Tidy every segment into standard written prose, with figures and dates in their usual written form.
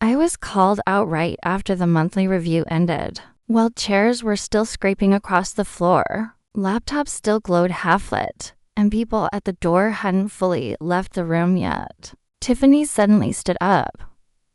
I was called out right after the monthly review ended. While chairs were still scraping across the floor, laptops still glowed half-lit, and people at the door hadn't fully left the room yet. Tiffany suddenly stood up,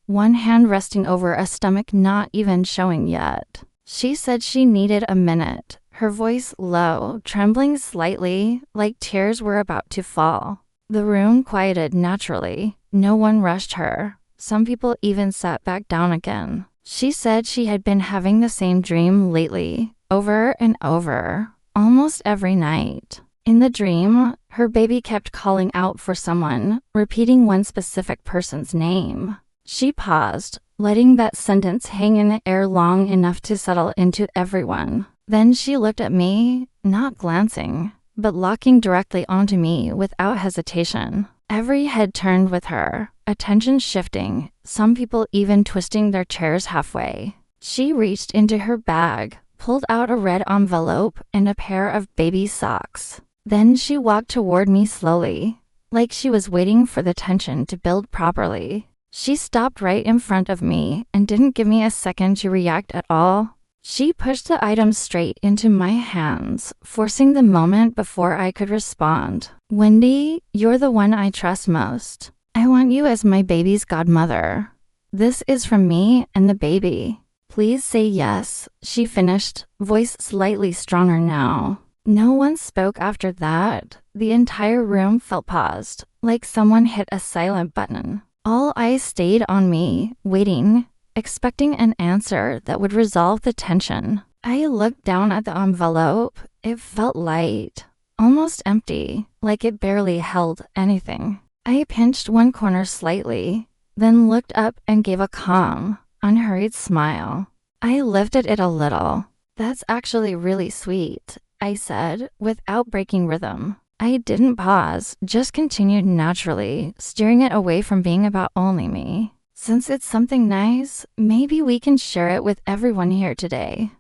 one hand resting over a stomach not even showing yet. She said she needed a minute, her voice low, trembling slightly, like tears were about to fall. The room quieted naturally. No one rushed her. Some people even sat back down again. She said she had been having the same dream lately, over and over, almost every night. In the dream, her baby kept calling out for someone, repeating one specific person's name. She paused, letting that sentence hang in the air long enough to settle into everyone. Then she looked at me, not glancing, but locking directly onto me without hesitation. Every head turned with her, attention shifting, some people even twisting their chairs halfway. She reached into her bag, pulled out a red envelope and a pair of baby socks. Then she walked toward me slowly, like she was waiting for the tension to build properly. She stopped right in front of me and didn't give me a second to react at all. She pushed the items straight into my hands, forcing the moment before I could respond. "Wendy, you're the one I trust most. I want you as my baby's godmother. This is from me and the baby. Please say yes," she finished, voice slightly stronger now. No one spoke after that. The entire room felt paused, like someone hit a silent button. All eyes stayed on me, waiting, expecting an answer that would resolve the tension. I looked down at the envelope. It felt light, almost empty, like it barely held anything. I pinched one corner slightly, then looked up and gave a calm, unhurried smile. I lifted it a little. "That's actually really sweet," I said, without breaking rhythm. I didn't pause, just continued naturally, steering it away from being about only me. "Since it's something nice, maybe we can share it with everyone here today.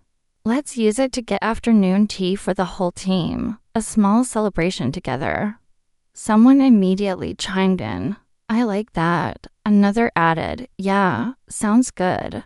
Let's use it to get afternoon tea for the whole team, a small celebration together." Someone immediately chimed in. "I like that." Another added, "Yeah, sounds good."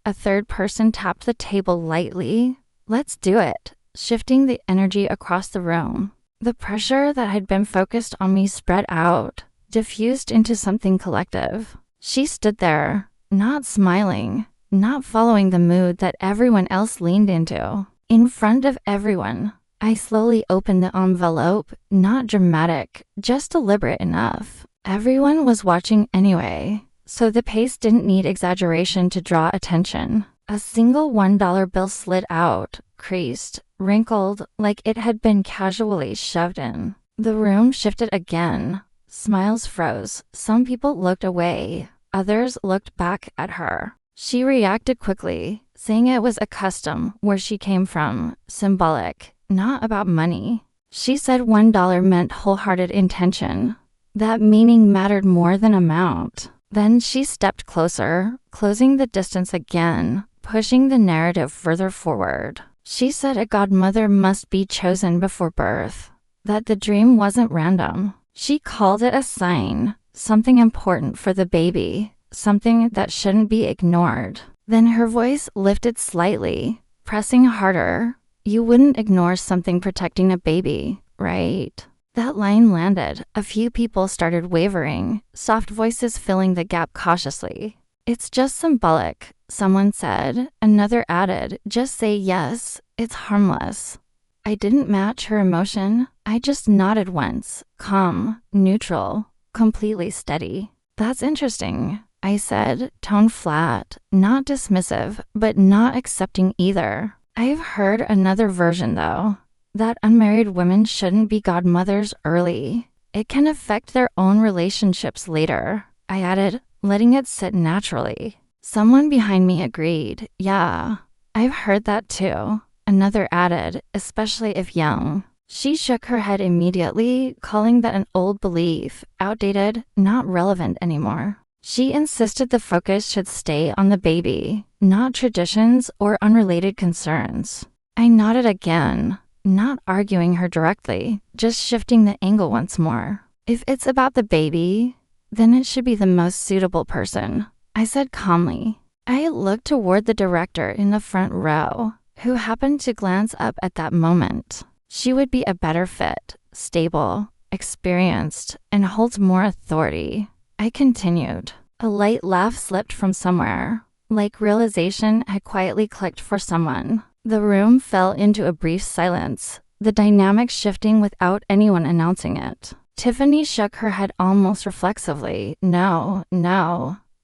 A third person tapped the table lightly. "Let's do it," shifting the energy across the room. The pressure that had been focused on me spread out, diffused into something collective. She stood there, not smiling, not following the mood that everyone else leaned into. In front of everyone, I slowly opened the envelope, not dramatic, just deliberate enough. Everyone was watching anyway, so the pace didn't need exaggeration to draw attention. A single $1 bill slid out, creased, wrinkled, like it had been casually shoved in. The room shifted again. Smiles froze. Some people looked away. Others looked back at her. She reacted quickly, saying it was a custom where she came from, symbolic, not about money. She said $1 meant wholehearted intention. That meaning mattered more than amount. Then she stepped closer, closing the distance again, pushing the narrative further forward. She said a godmother must be chosen before birth, that the dream wasn't random. She called it a sign, something important for the baby, something that shouldn't be ignored. Then her voice lifted slightly, pressing harder. "You wouldn't ignore something protecting a baby, right?" That line landed. A few people started wavering, soft voices filling the gap cautiously. "It's just symbolic," someone said. Another added, "Just say yes, it's harmless." I didn't match her emotion. I just nodded once, calm, neutral, completely steady. "That's interesting," I said, tone flat, not dismissive, but not accepting either. "I've heard another version though, that unmarried women shouldn't be godmothers early. It can affect their own relationships later," I added, letting it sit naturally. Someone behind me agreed. "Yeah, I've heard that too." Another added, "especially if young." She shook her head immediately, calling that an old belief, outdated, not relevant anymore. She insisted the focus should stay on the baby, not traditions or unrelated concerns. I nodded again, not arguing her directly, just shifting the angle once more. "If it's about the baby, then it should be the most suitable person," I said calmly. I looked toward the director in the front row, who happened to glance up at that moment. She would be a better fit, stable, experienced, and holds more authority. I continued. A light laugh slipped from somewhere, like realization had quietly clicked for someone. The room fell into a brief silence, the dynamic shifting without anyone announcing it. Tiffany shook her head almost reflexively. No,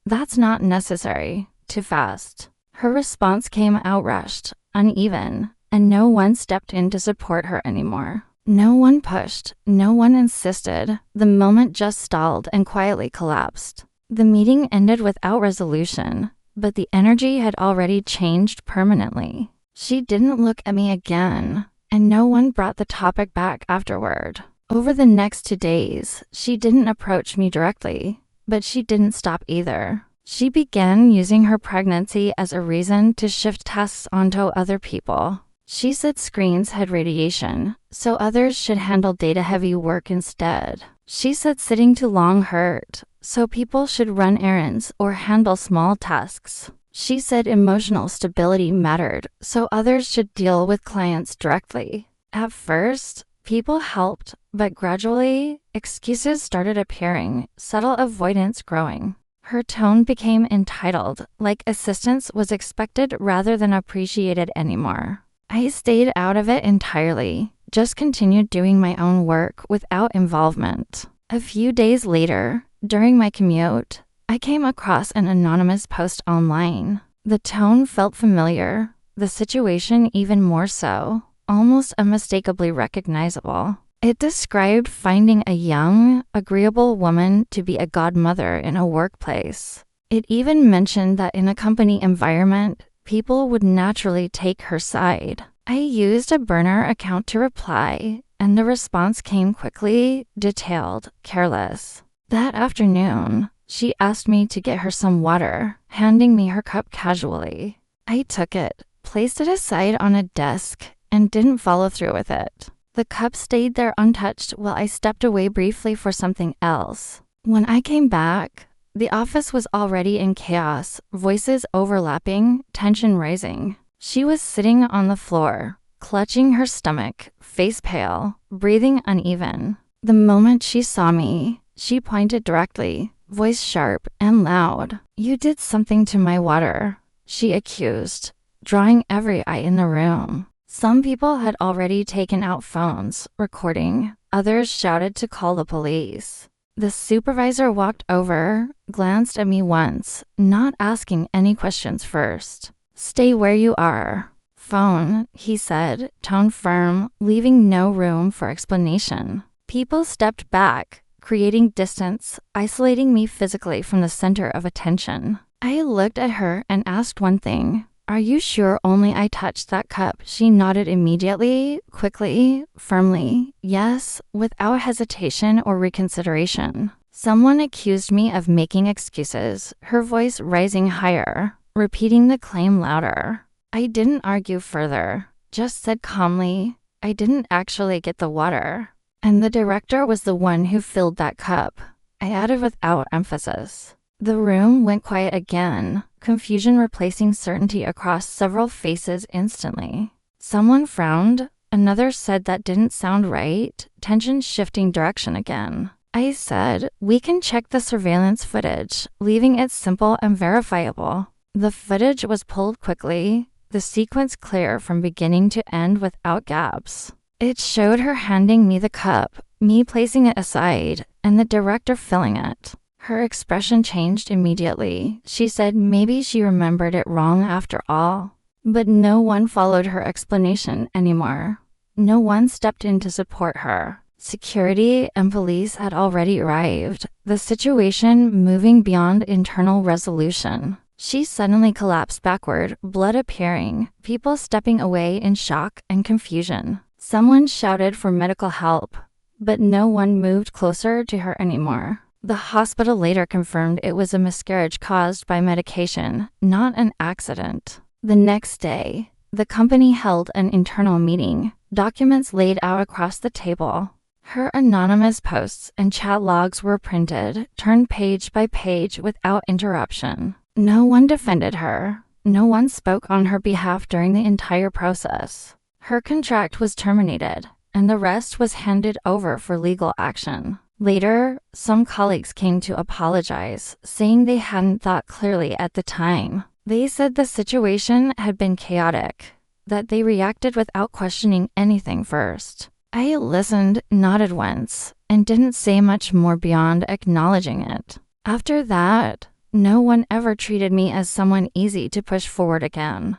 that's not necessary. Too fast. Her response came outrushed, uneven, and no one stepped in to support her anymore. No one pushed, no one insisted. The moment just stalled and quietly collapsed. The meeting ended without resolution, but the energy had already changed permanently. She didn't look at me again, and no one brought the topic back afterward. Over the next 2 days, she didn't approach me directly, but she didn't stop either. She began using her pregnancy as a reason to shift tasks onto other people. She said screens had radiation, so others should handle data-heavy work instead. She said sitting too long hurt, so people should run errands or handle small tasks. She said emotional stability mattered, so others should deal with clients directly. At first, people helped, but gradually, excuses started appearing, subtle avoidance growing. Her tone became entitled, like assistance was expected rather than appreciated anymore. I stayed out of it entirely, just continued doing my own work without involvement. A few days later, during my commute, I came across an anonymous post online. The tone felt familiar, the situation even more so, almost unmistakably recognizable. It described finding a young, agreeable woman to be a godmother in a workplace. It even mentioned that in a company environment, people would naturally take her side. I used a burner account to reply, and the response came quickly, detailed, careless. That afternoon, she asked me to get her some water, handing me her cup casually. I took it, placed it aside on a desk, and didn't follow through with it. The cup stayed there untouched while I stepped away briefly for something else. When I came back, the office was already in chaos, voices overlapping, tension rising. She was sitting on the floor, clutching her stomach, face pale, breathing uneven. The moment she saw me, she pointed directly, voice sharp and loud. "You did something to my water," she accused, drawing every eye in the room. Some people had already taken out phones, recording. Others shouted to call the police. The supervisor walked over, glanced at me once, not asking any questions first. "Stay where you are." "Phone," he said, tone firm, leaving no room for explanation. People stepped back, creating distance, isolating me physically from the center of attention. I looked at her and asked one thing. "Are you sure only I touched that cup?" She nodded immediately, quickly, firmly. Yes, without hesitation or reconsideration. Someone accused me of making excuses, her voice rising higher, repeating the claim louder. I didn't argue further, just said calmly, "I didn't actually get the water. And the director was the one who filled that cup." I added without emphasis. The room went quiet again, confusion replacing certainty across several faces instantly. Someone frowned, another said that didn't sound right, tension shifting direction again. I said, "We can check the surveillance footage, leaving it simple and verifiable." The footage was pulled quickly, the sequence clear from beginning to end without gaps. It showed her handing me the cup, me placing it aside, and the director filling it. Her expression changed immediately. She said maybe she remembered it wrong after all. But no one followed her explanation anymore. No one stepped in to support her. Security and police had already arrived, the situation moving beyond internal resolution. She suddenly collapsed backward, blood appearing, people stepping away in shock and confusion. Someone shouted for medical help, but no one moved closer to her anymore. The hospital later confirmed it was a miscarriage caused by medication, not an accident. The next day, the company held an internal meeting, documents laid out across the table. Her anonymous posts and chat logs were printed, turned page by page without interruption. No one defended her. No one spoke on her behalf during the entire process. Her contract was terminated, and the rest was handed over for legal action. Later, some colleagues came to apologize, saying they hadn't thought clearly at the time. They said the situation had been chaotic, that they reacted without questioning anything first. I listened, nodded once, and didn't say much more beyond acknowledging it. After that, no one ever treated me as someone easy to push forward again.